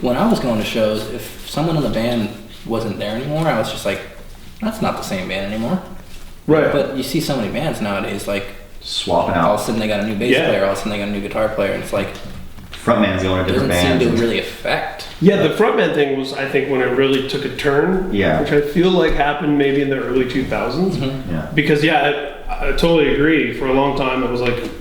when I was going to shows, if someone in the band wasn't there anymore, I was just like, that's not the same band anymore. Right. But you see so many bands nowadays, like swapping all out. of a sudden they got a new bass player, all of a sudden they got a new guitar player, and it's like Frontman's going to different doesn't bands. seem to really affect. Yeah, the frontman thing was, I think, when it really took a turn. Yeah. Which I feel like happened maybe in the early 2000s. Mm-hmm. Yeah. Because I totally agree. For a long time, it was like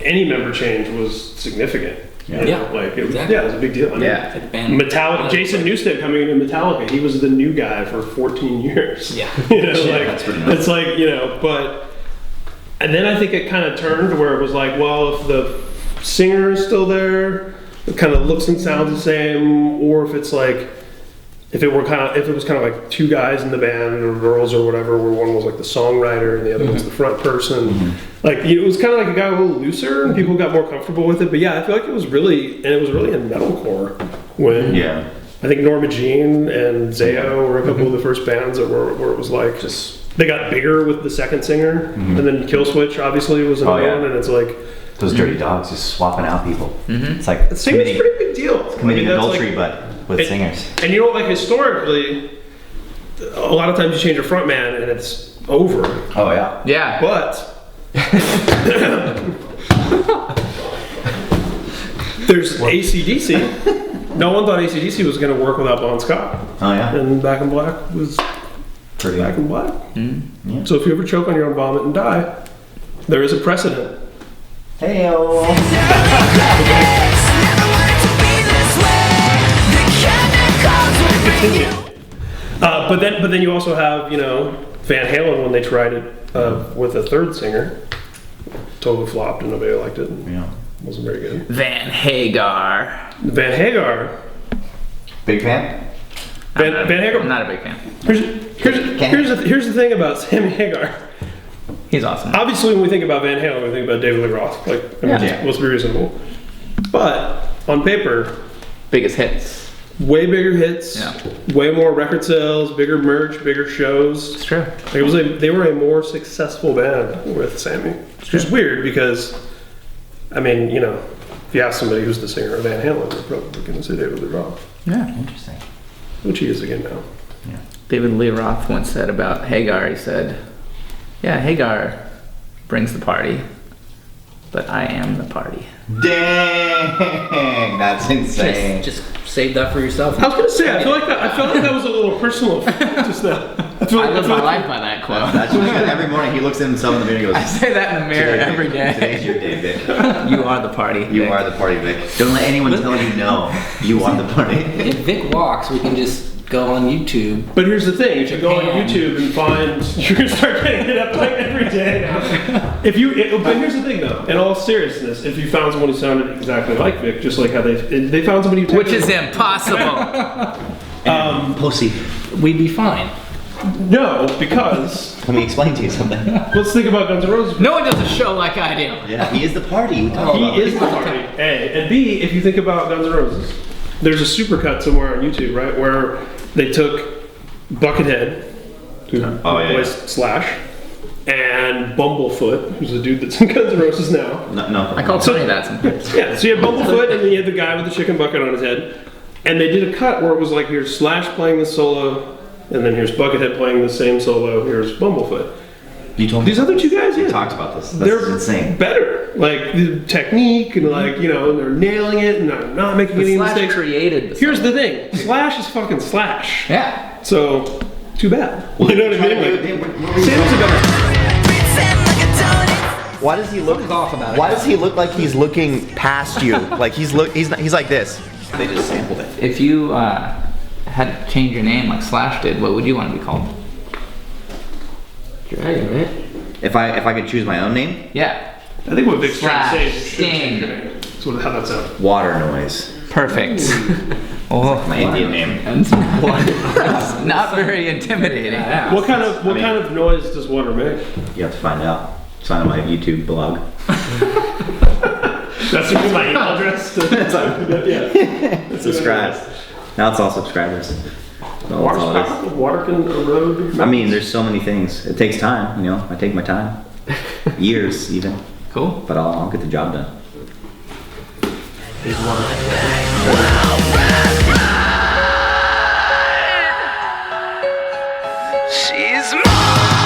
any member change was significant. Yeah. Yeah, Like it was, exactly. yeah, it was a big deal. I mean, Yeah. Like band, Metallica, Jason Newsted coming into Metallica, he was the new guy for 14 years. Yeah. You know, Yeah, like, that's pretty nuts. it's like, you know, but, and then I think it kind of turned to where it was like, well, if the singer is still there, it kind of looks and sounds the same, or if it's like, if it was kind of like two guys in the band or girls or whatever, where one was like the songwriter and the other was the front person. Like it was kind of like it got a little looser and people got more comfortable with it. But yeah, I feel like it was really in metalcore when I think Norma Jean and Zayo were a couple of the first bands that were where it was like just they got bigger with the second singer, and then Killswitch obviously was another one, and it's like those dirty dogs just swapping out people. It's like it's a pretty big deal. committing that's adultery, like, but with singers. And you know, like historically, a lot of times you change a front man and it's over. Oh yeah. Yeah. But there's AC/DC. No one thought AC/DC was going to work without Bon Scott. Oh yeah. And Back in Black was Pretty. Back in Black. Yeah. So if you ever choke on your own vomit and die, there is a precedent. Hey-o. But then you also have, you know, Van Halen when they tried it with a third singer. Totally flopped and nobody liked it. Yeah. Wasn't very good. Van Hagar. Van Hagar. Big fan? Van Hagar. I'm not a big fan. Here's the thing about Sammy Hagar. He's awesome. Obviously, when we think about Van Halen, we think about David Lee Roth. Like, I mean, Yeah. let's be reasonable. But on paper, Biggest hits. way bigger hits, Yeah. way more record sales, bigger merch, bigger shows. It's true. Like they were a more successful band with Sammy. Which is weird because, I mean, you know, if you ask somebody who's the singer of Van Halen, they're probably going to say David Lee Roth, Yeah. Interesting. which he is again now. David Lee Roth once said about Hagar, he said, yeah, Hagar brings the party, but I am the party. Dang, that's insane. Just save that for yourself. I was gonna say, I feel like that was a little personal just now. I live my life by that quote. That's what every morning he looks at himself in the mirror and I goes, say that in the mirror "Today, every Vic. Today's day. your day, Vic. You are the party. You Vic. are the party, Vic. Don't let anyone tell you no. You are the party." If Vic walks, we can just go on YouTube. But here's the thing: if you go on Japan. YouTube and find, you're gonna start getting it up like every day now. But here's the thing, though: in all seriousness, if you found someone who sounded exactly like Vic, just like how they found somebody who Which is impossible. Pussy. We'd be fine. no, because Let me explain to you something. let's think about Guns N' Roses. No one does a show like I do. Yeah, he is the party. We talk about He is the party. A and B. If you think about Guns N' Roses, there's a supercut somewhere on YouTube, right, where they took Buckethead, who voiced Slash, and Bumblefoot, who's the dude that's in Guns N' Roses now. No. I call Tony that sometimes. Yeah, so you had Bumblefoot, and then you had the guy with the chicken bucket on his head, and they did a cut where it was like, here's Slash playing the solo, and then here's Buckethead playing the same solo, here's Bumblefoot. You told me These other two guys, we yeah, talked about this. That's they're insane. better. Like, the technique, and like, you know, they're nailing it, and they're not making any Slash mistakes. created the Here's song. the thing, Slash is fucking Slash. Yeah. So, too bad. You know what I mean? Like, Sam's a better. Why does he look off about it. Why does he look like he's looking past you? Like he's like this. They just sampled it. If you had to change your name like Slash did, what would you want to be called? Dragon, right? If I could choose my own name, Yeah. I think what Vic's trying to say is you should Sting. change your name. That's how that sounds. Waternoise. Perfect. Oh, My Indian name. It's not very intimidating. What kind of noise does water make? You have to find out. It's on my YouTube blog. That's gonna be my email address. Yeah. Subscribe. Now it's all subscribers. That's all it is. Water can erode. I mean, there's so many things. It takes time, you know. I take my time. Years, even. Cool. But I'll get the job done. Water. She's mine.